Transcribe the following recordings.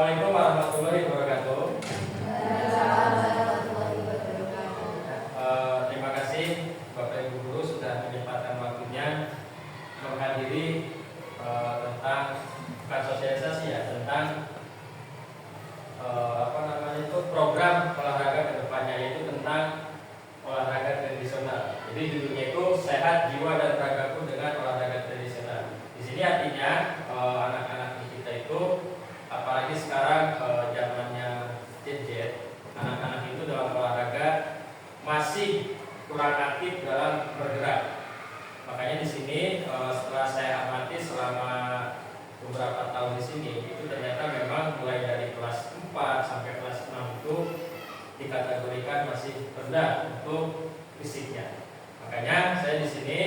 Assalamualaikum warahmatullahi wabarakatuh. Terima kasih Bapak Ibu Guru sudah menyempatkan waktunya menghadiri tentang bukan sosialisasi ya, tentang program olahraga kedepannya, yaitu tentang olahraga tradisional. Jadi judulnya itu Sehat Jiwa dan Ragaku dengan Olahraga Tradisional. Di sini artinya anak-anak kita itu, apalagi sekarang zamannya gadget, anak-anak itu dalam olahraga masih kurang aktif dalam bergerak. Makanya di sini setelah saya amati selama beberapa tahun di sini, itu ternyata memang mulai dari kelas 4 sampai kelas 6 itu dikategorikan masih rendah untuk fisiknya. Makanya saya di sini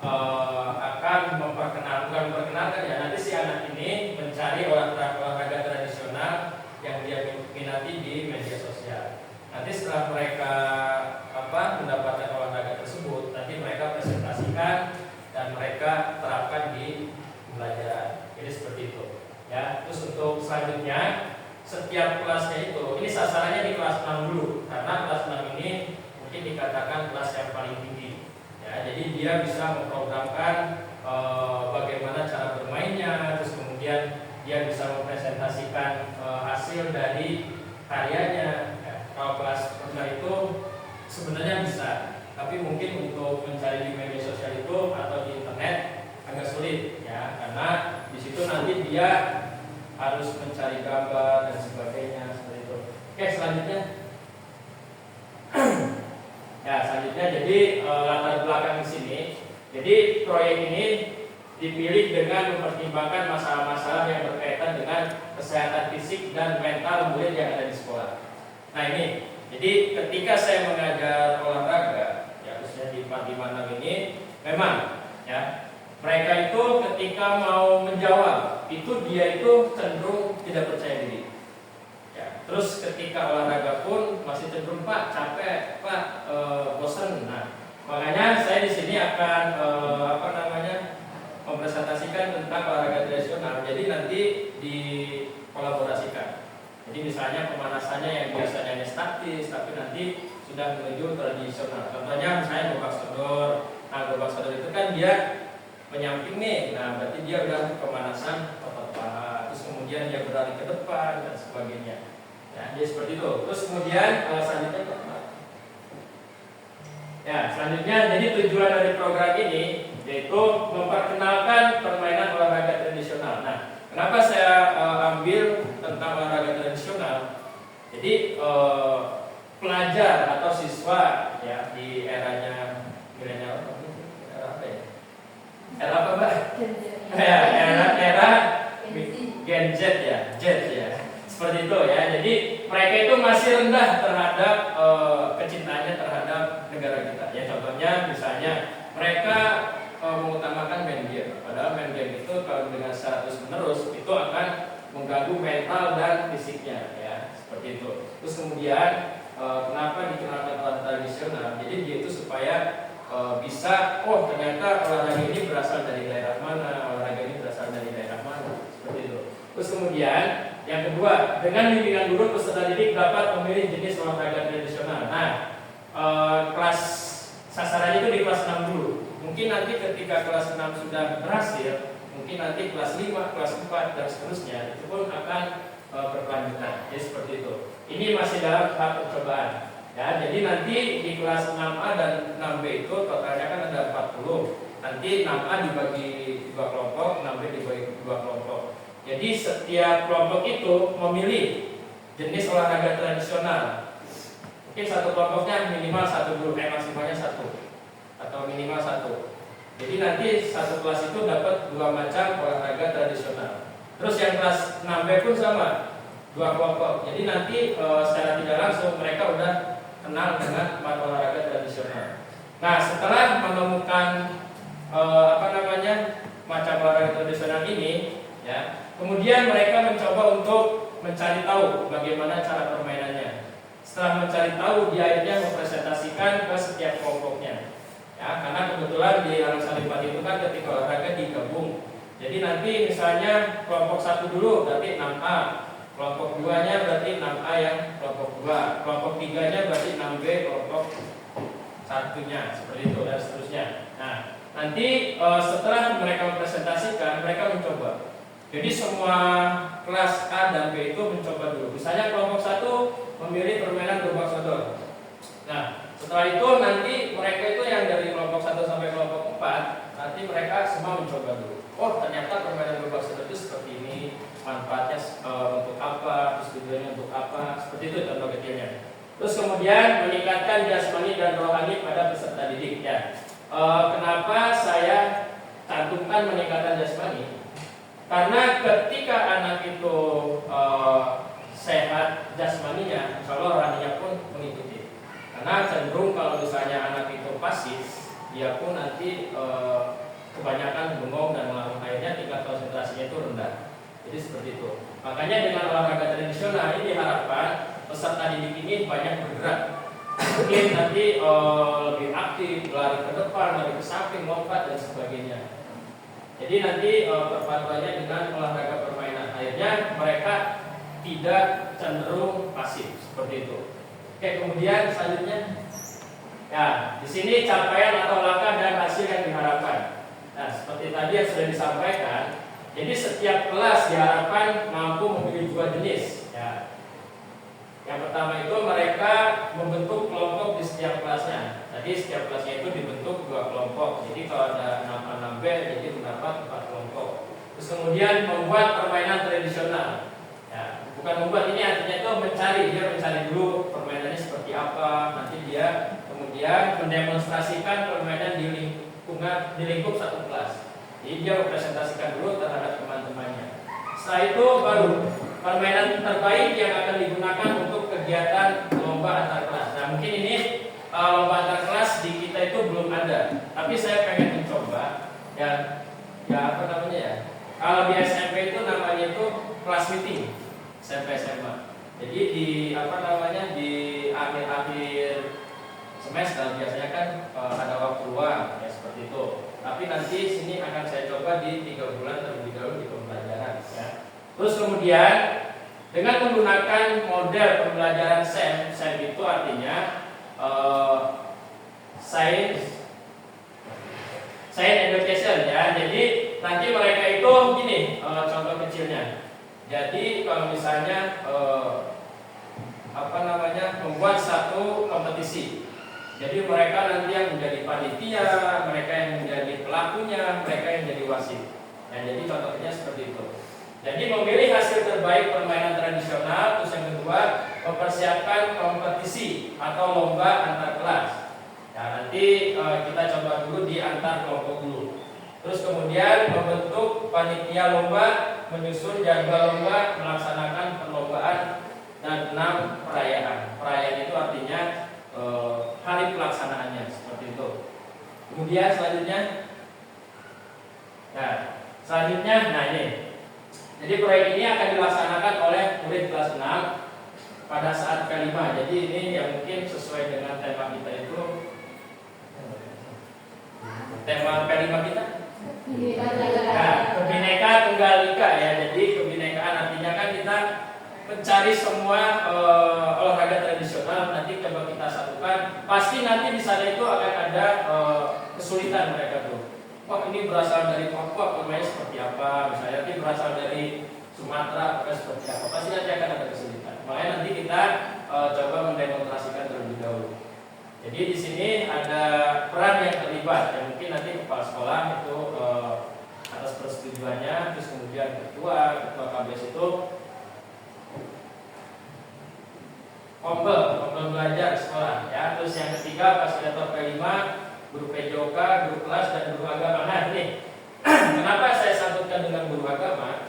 akan memperkenalkan ya, nanti si anak ini mencari olahraga tradisional yang dia minati di media sosial. Nanti setelah mereka mendapatkan olahraga tersebut, nanti mereka presentasikan dan mereka terapkan di pembelajaran. Jadi seperti itu. Ya, terus untuk selanjutnya setiap kelasnya itu, ini sasarannya di kelas 6 dulu, karena kelas 6 ini mungkin dikatakan kelas yang paling tinggi. Ya, jadi dia bisa memprogramkan bagaimana cara bermainnya, terus kemudian dia bisa mempresentasikan hasil dari karyanya. Ya, kalau kelas rendah itu sebenarnya bisa, tapi mungkin untuk mencari di media sosial itu atau di internet agak sulit ya, karena di situ nanti dia harus mencari gambar dan sebagainya seperti itu. Oke, selanjutnya. Ya, selanjutnya jadi latar belakang di sini. Jadi proyek ini dipilih dengan mempertimbangkan masalah-masalah yang berkaitan dengan kesehatan fisik dan mental murid yang ada di sekolah. Nah ini, jadi ketika saya mengajar olahraga, ya khususnya di 456 ini, memang ya mereka itu ketika mau menjawab, itu dia itu cenderung tidak percaya diri. Ya, terus ketika olahraga pun masih cenderung Pak capek, Pak bosan. Nah, makanya saya di sini akan mempresentasikan tentang olahraga tradisional. Jadi nanti dikolaborasikan. Jadi misalnya pemanasannya yang biasanya hanya statis, tapi nanti sudah menuju tradisional. Contohnya misalnya gobak sodor. Nah, gobak sodor itu kan dia menyamping nih, nah berarti dia udah pemanasan otot paha, terus kemudian dia berlari ke depan dan sebagainya. Ya, dia seperti itu. Terus kemudian selanjutnya, ya selanjutnya, jadi tujuan dari program ini yaitu memperkenalkan permainan olahraga tradisional. Nah, kenapa saya ambil tentang olahraga tradisional? Jadi pelajar atau siswa ya di eranya milenial, era apa Mbak? Era Gen Z ya, seperti itu ya. Jadi mereka itu masih rendah terhadap kecintaannya terhadap negara kita. Ya contohnya misalnya mereka mengutamakan main game. Padahal main game itu kalau dengan secara terus menerus itu akan mengganggu mental dan fisiknya ya, seperti itu. Terus kemudian kenapa dikenalkan olahraga tradisional? Jadi dia itu supaya bisa, ternyata olahraga ini berasal dari daerah mana, olahraga ini berasal dari daerah mana, seperti itu. Terus kemudian yang kedua, dengan bimbingan guru peserta didik dapat memilih jenis olahraga tradisional. Nah, kelas sasarannya itu di kelas 6 dulu. Mungkin nanti ketika kelas 6 sudah berhasil, mungkin nanti kelas 5, kelas 4 dan seterusnya itu pun akan berkelanjutan. Jadi seperti itu. Ini masih dalam tahap percobaan. Ya, jadi nanti di kelas 6A dan 6B itu totalnya kan ada 40. Nanti 6A dibagi 2 kelompok, 6B dibagi 2 kelompok. Jadi setiap kelompok itu memilih jenis olahraga tradisional. Mungkin satu kelompoknya minimal 1 dulu, maksimalnya 1 atau minimal 1. Jadi nanti satu kelas itu dapat 2 macam olahraga tradisional. Terus yang kelas 6B pun sama, 2 kelompok. Jadi nanti secara tidak langsung mereka udah kenal dengan olahraga tradisional. Nah, setelah menemukan macam olahraga tradisional ini, ya, kemudian mereka mencoba untuk mencari tahu bagaimana cara permainannya. Setelah mencari tahu, dia akhirnya mempresentasikan ke setiap kelompoknya. Ya, karena kebetulan di Alam Salipat itu kan ketika olahraga digabung. Jadi nanti misalnya kelompok 1 dulu berarti 6A, kelompok satunya seperti itu dan seterusnya. Nah, nanti setelah mereka mempresentasikan, mereka mencoba. Jadi semua kelas A dan B itu mencoba dulu. Misalnya kelompok 1 memilih permainan gerobak sodor. Nah, setelah itu nanti mereka itu yang dari kelompok 1 sampai kelompok 4, nanti mereka semua mencoba dulu. Oh, ternyata permainan gerobak sodor itu seperti ini, manfaatnya untuk apa, terus tujuannya untuk apa, seperti itu contoh kecilnya. Terus kemudian meningkatkan jasmani dan rohani pada peserta didik ya. Kenapa saya cantumkan meningkatkan jasmani? Karena ketika anak itu sehat jasmaninya, insya Allah rohaninya pun mengikuti. Karena cenderung kalau misalnya anak itu pasif, dia pun nanti kebanyakan bengong dan melarang, akhirnya tingkat konsentrasinya itu rendah. Jadi seperti itu. Makanya dengan olahraga tradisional ini diharapkan peserta didik ini banyak bergerak. Mungkin nanti lebih aktif, lari ke depan, lari ke samping, lompat dan sebagainya. Jadi nanti perpaduannya dengan olahraga permainan, akhirnya mereka tidak cenderung pasif seperti itu. Oke, kemudian selanjutnya, ya di sini capaian atau langkah dan hasil yang diharapkan. Nah, seperti tadi yang sudah disampaikan, jadi setiap kelas diharapkan mampu memilih 2 jenis. Ya. Yang pertama itu mereka membentuk kelompok di setiap kelasnya. Jadi setiap kelasnya itu dibentuk 2 kelompok. Jadi kalau ada 6A 6B, jadi terdapat 4 kelompok. Terus kemudian membuat permainan tradisional. Ya, bukan membuat, ini artinya itu dia mencari dulu permainannya seperti apa. Nanti dia kemudian mendemonstrasikan permainan di lingkup satu kelas. Jadi dia mempresentasikan dulu terhadap teman-temannya. Setelah itu baru permainan terbaik yang akan digunakan untuk kegiatan lomba antar kelas. Nah, mungkin ini lomba antar kelas di kita itu belum ada, tapi saya pengen mencoba ya apa namanya ya. Kalau di SMP itu namanya itu kelas meeting SMP SMA. Jadi di akhir-akhir semester biasanya kan ada waktu luang ya seperti itu. Tapi nanti sini akan saya coba di 3 bulan terlebih dahulu di pembelajaran ya. Terus kemudian dengan menggunakan model pembelajaran SEM itu artinya science education ya. Jadi nanti mereka itu gini, contoh kecilnya. Jadi kalau misalnya membuat satu kompetisi. Jadi mereka nanti yang menjadi panitia, mereka yang menjadi pelakunya, mereka yang jadi wasit. Nah, jadi contohnya seperti itu. Jadi memilih hasil terbaik permainan tradisional. Terus yang kedua, mempersiapkan kompetisi atau lomba antar kelas. Nah, nanti kita coba dulu di antar kelompok dulu. Terus kemudian membentuk panitia lomba, menyusun jadwal lomba, melaksanakan perlombaan dan 6 perayaan. Perayaan itu artinya hari pelaksanaannya seperti itu. Kemudian selanjutnya, nah ini. Jadi proyek ini akan dilaksanakan oleh murid kelas 6 pada saat K5. Jadi ini yang mungkin sesuai dengan tema kita itu. Tema K5 kita? Nah, Kebhinneka Tunggal Ika ya. Jadi kebinekaan artinya kan kita mencari semua olahraga tradisional, nanti coba kita satukan. Pasti nanti di sana itu akan ada kesulitan mereka tuh. Wah, ini berasal dari Papua, pemainnya seperti apa? Misalnya ini berasal dari Sumatera, seperti apa? Pasti nanti akan ada kesulitan. Makanya nanti kita coba mendemonstrasikan terlebih dahulu. Jadi di sini ada peran yang terlibat. Yang mungkin nanti kepala sekolah itu atas persetujuannya, terus kemudian ketua KBS itu Ombel belajar sekolah ya. Terus yang ketiga fasilitator K5, guru PJOK, guru kelas dan guru agama. Nah ini kenapa saya sambutkan dengan guru agama?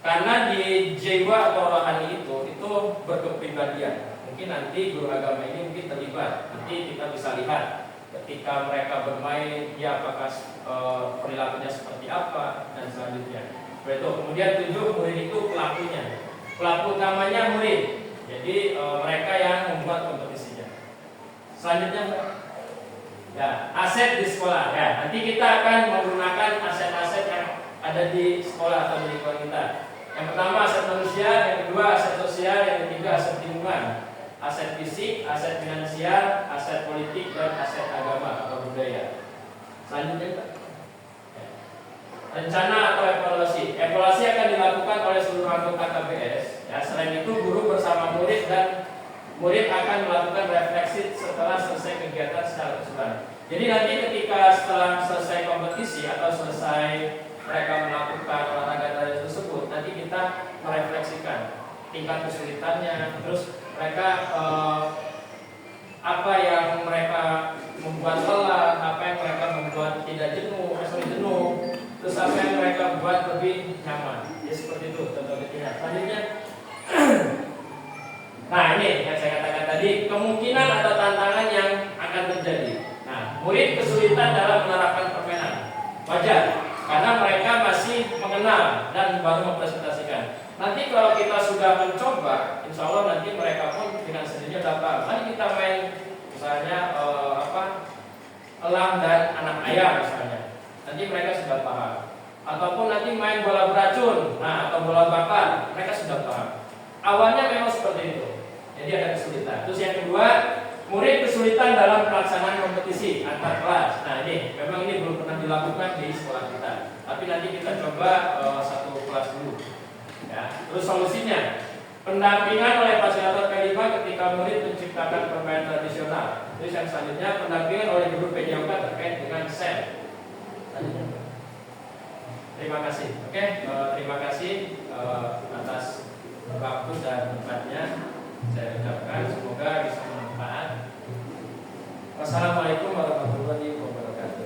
Karena di jiwa atau rohani itu berkepribadian. Mungkin nanti guru agama ini mungkin terlibat. Nanti kita bisa lihat ketika mereka bermain, dia apakah perilakunya seperti apa dan selanjutnya. Seperti itu. Kemudian 7 murid itu pelakunya. Pelaku utamanya murid. Jadi mereka yang membuat kompetisinya. Selanjutnya, ya, aset di sekolah. Ya, nanti kita akan menggunakan aset-aset yang ada di sekolah atau di lingkungan kita. Yang pertama aset manusia, yang kedua aset sosial, yang ketiga aset lingkungan. aset fisik, aset finansial, aset politik, dan aset agama atau budaya. Selanjutnya Pak. Rencana atau evaluasi. Evaluasi akan dilakukan oleh seluruh anggota KBS. Ya, selain itu guru bersama murid dan murid akan melakukan refleksi setelah selesai kegiatan secara keseluruhan. Jadi nanti ketika setelah selesai kompetisi atau selesai mereka melakukan olahraga tersebut, nanti kita merefleksikan tingkat kesulitannya, terus mereka apa yang mereka membuat lelah, apa yang mereka membuat tidak jenuh, terus apa yang mereka buat lebih nyaman. Ya seperti itu contoh ketiga. Selanjutnya, nah ini yang saya katakan tadi, kemungkinan atau tantangan yang akan terjadi. Nah, murid kesulitan dalam menerapkan permainan, wajar, karena mereka masih mengenal dan baru mempresentasikan. Nanti kalau kita sudah mencoba, insya Allah nanti mereka pun dengan sendirinya dapat. Mari kita main, misalnya elang dan anak ayam misalnya. Nanti mereka sudah paham. Ataupun nanti main bola beracun, nah atau bola bakar, mereka sudah paham. Awalnya memang seperti itu. Jadi ada kesulitan. Terus yang kedua, murid kesulitan dalam pelaksanaan kompetisi antar kelas. Nah ini, memang ini belum pernah dilakukan di sekolah kita. Tapi nanti kita coba satu kelas dulu. Ya. Terus solusinya, pendampingan oleh fasilitator K5 ketika murid menciptakan permainan tradisional. Terus yang selanjutnya, pendampingan oleh guru PJOK terkait dengan SEM. Terima kasih. Oke, terima kasih atas waktu dan tempatnya. Saya ucapkan semoga bisa bermanfaat. Wassalamualaikum warahmatullahi wabarakatuh.